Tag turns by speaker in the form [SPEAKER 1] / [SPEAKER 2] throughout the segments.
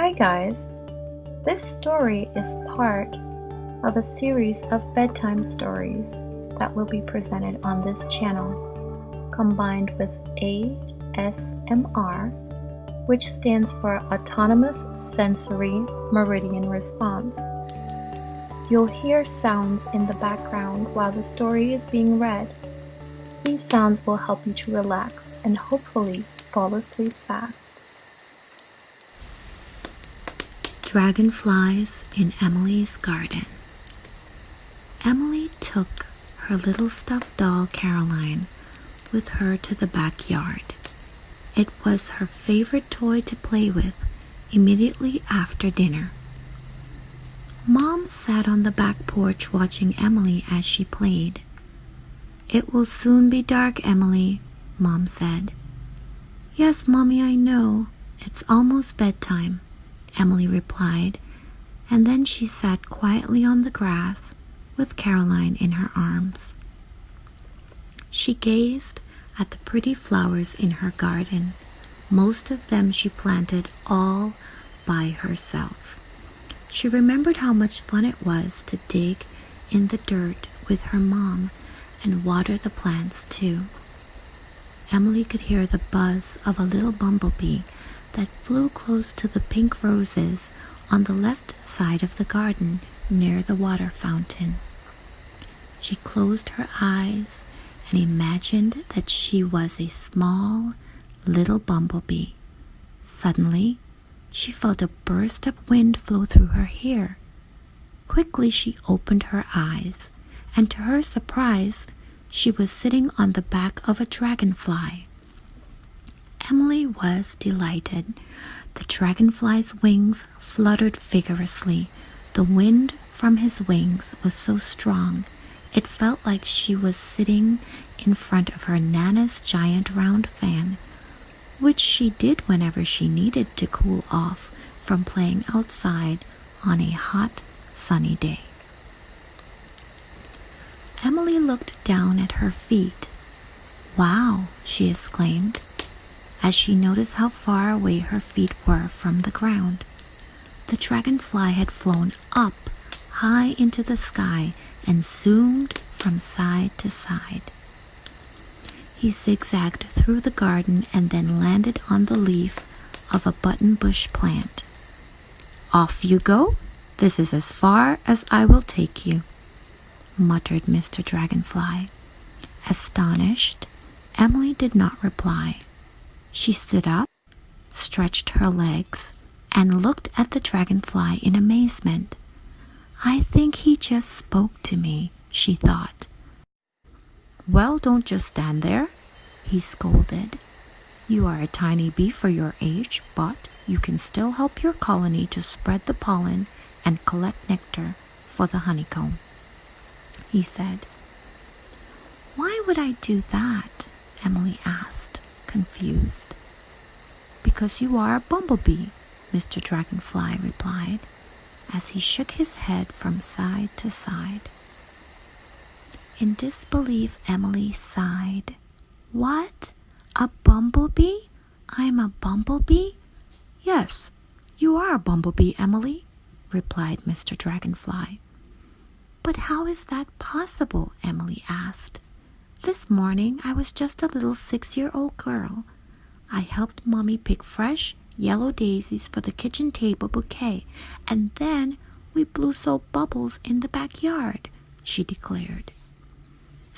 [SPEAKER 1] Hi guys! This story is part of a series of bedtime stories that will be presented on this channel, combined with ASMR, which stands for Autonomous Sensory Meridian Response. You'll hear sounds in the background while the story is being read. These sounds will help you to relax and hopefully fall asleep fast.
[SPEAKER 2] Dragonflies in Emily's garden. Emily took her little stuffed doll Caroline with her to the backyard. It was her favorite toy to play with immediately after dinner. Mom sat on the back porch watching Emily as she played. "It will soon be dark, Emily," Mom said. "Yes, Mommy, I know. It's almost bedtime," Emily replied, and then she sat quietly on the grass with Caroline in her arms. She gazed at the pretty flowers in her garden. Most of them she planted all by herself. She remembered how much fun it was to dig in the dirt with her mom and water the plants too. Emily could hear the buzz of a little bumblebee that flew close to the pink roses on the left side of the garden near the water fountain. She closed her eyes and imagined that she was a small little bumblebee. Suddenly, she felt a burst of wind flow through her hair. Quickly she opened her eyes, and to her surprise, she was sitting on the back of a dragonfly. Emily was delighted. The dragonfly's wings fluttered vigorously. The wind from his wings was so strong, it felt like she was sitting in front of her Nana's giant round fan, which she did whenever she needed to cool off from playing outside on a hot, sunny day. Emily looked down at her feet. "Wow," she exclaimed, as she noticed how far away her feet were from the ground. The dragonfly had flown up high into the sky and zoomed from side to side. He zigzagged through the garden and then landed on the leaf of a buttonbush plant. "Off you go. This is as far as I will take you," muttered Mr. Dragonfly. Astonished, Emily did not reply. She stood up, stretched her legs, and looked at the dragonfly in amazement. "I think he just spoke to me," she thought. "Well, don't just stand there," he scolded. "You are a tiny bee for your age, but you can still help your colony to spread the pollen and collect nectar for the honeycomb," he said. "Why would I do that?" Emily asked, confused. "Because you are a bumblebee," Mr. Dragonfly replied, as he shook his head from side to side. In disbelief, Emily sighed. "What? A bumblebee? I'm a bumblebee?" "Yes, you are a bumblebee, Emily," replied Mr. Dragonfly. "But how is that possible?" Emily asked. "This morning I was just a little 6-year-old girl. I helped Mommy pick fresh yellow daisies for the kitchen table bouquet, and then we blew soap bubbles in the backyard," she declared.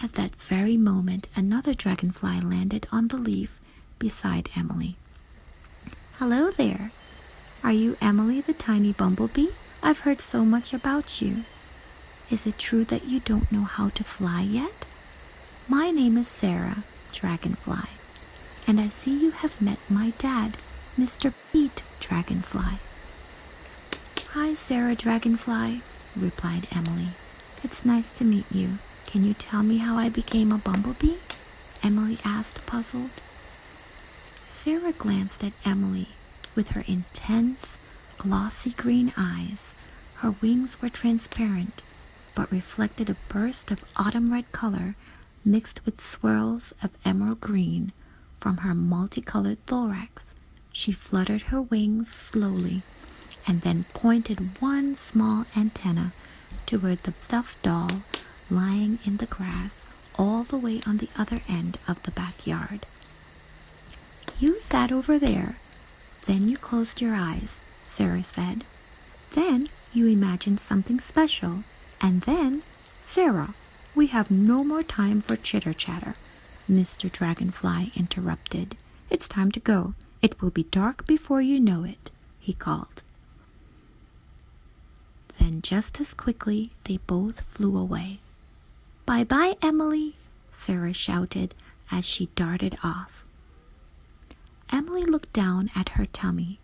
[SPEAKER 2] At that very moment, another dragonfly landed on the leaf beside Emily. "Hello there. Are you Emily the tiny bumblebee? I've heard so much about you. Is it true that you don't know how to fly yet? My name is Sarah Dragonfly, and I see you have met my dad, Mr. Pete Dragonfly." "Hi, Sarah Dragonfly," replied Emily. "It's nice to meet you. Can you tell me how I became a bumblebee?" Emily asked, puzzled. Sarah glanced at Emily with her intense, glossy green eyes. Her wings were transparent, but reflected a burst of autumn red color mixed with swirls of emerald green from her multicolored thorax. She fluttered her wings slowly and then pointed one small antenna toward the stuffed doll lying in the grass all the way on the other end of the backyard. "You sat over there. Then you closed your eyes," Sarah said. "Then you imagined something special. And then, Sarah, we have no more time for chitter-chatter," Mr. Dragonfly interrupted. "It's time to go. It will be dark before you know it," he called. Then just as quickly, they both flew away. "Bye-bye, Emily," Sarah shouted as she darted off. Emily looked down at her tummy.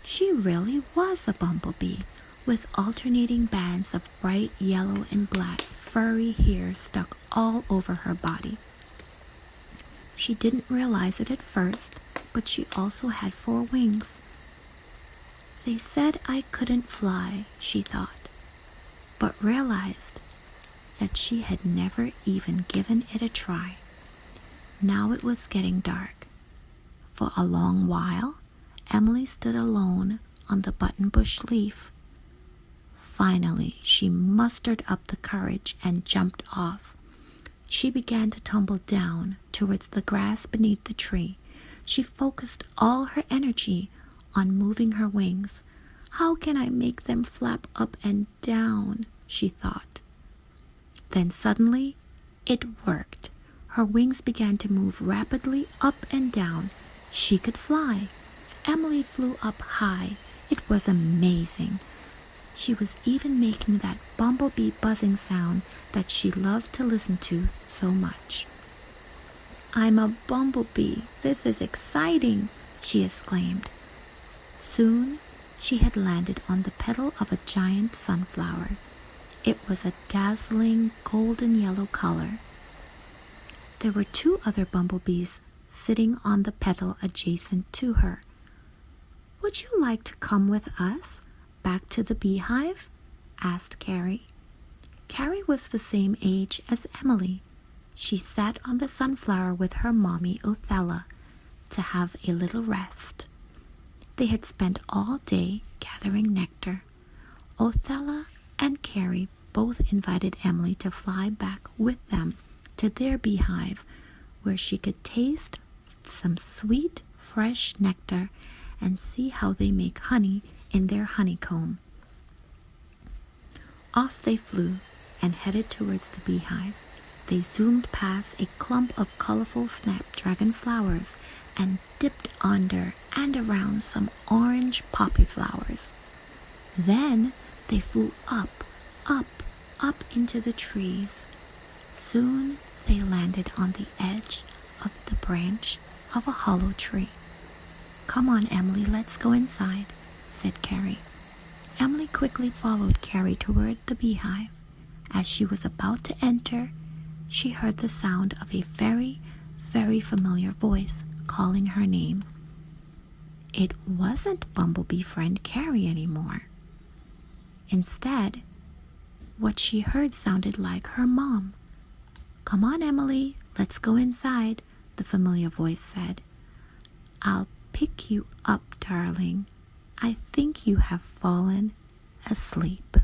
[SPEAKER 2] She really was a bumblebee, with alternating bands of bright yellow and black furry hair stuck all over her body. She didn't realize it at first, but she also had 4 wings. "They said I couldn't fly," she thought, but realized that she had never even given it a try. Now it was getting dark. For a long while, Emily stood alone on the buttonbush leaf. Finally, she mustered up the courage and jumped off. She began to tumble down towards the grass beneath the tree. She focused all her energy on moving her wings. "How can I make them flap up and down?" she thought. Then suddenly, it worked. Her wings began to move rapidly up and down. She could fly. Emily flew up high. It was amazing. She was even making that bumblebee buzzing sound that she loved to listen to so much. "I'm a bumblebee. This is exciting," she exclaimed. Soon, she had landed on the petal of a giant sunflower. It was a dazzling golden yellow color. There were 2 other bumblebees sitting on the petal adjacent to her. "Would you like to come with us back to the beehive?" asked Carrie. Carrie was the same age as Emily. She sat on the sunflower with her mommy Othella to have a little rest. They had spent all day gathering nectar. Othella and Carrie both invited Emily to fly back with them to their beehive, where she could taste some sweet, fresh nectar and see how they make honey in their honeycomb. Off they flew and headed towards the beehive. They zoomed past a clump of colorful snapdragon flowers and dipped under and around some orange poppy flowers. Then they flew up, up, up into the trees. Soon they landed on the edge of the branch of a hollow tree. "Come on, Emily, let's go inside," said Carrie. Emily quickly followed Carrie toward the beehive. As she was about to enter, she heard the sound of a very, very familiar voice calling her name. It wasn't bumblebee friend Carrie anymore. Instead, what she heard sounded like her mom. "Come on, Emily, let's go inside," the familiar voice said. "I'll pick you up, darling. I think you have fallen asleep."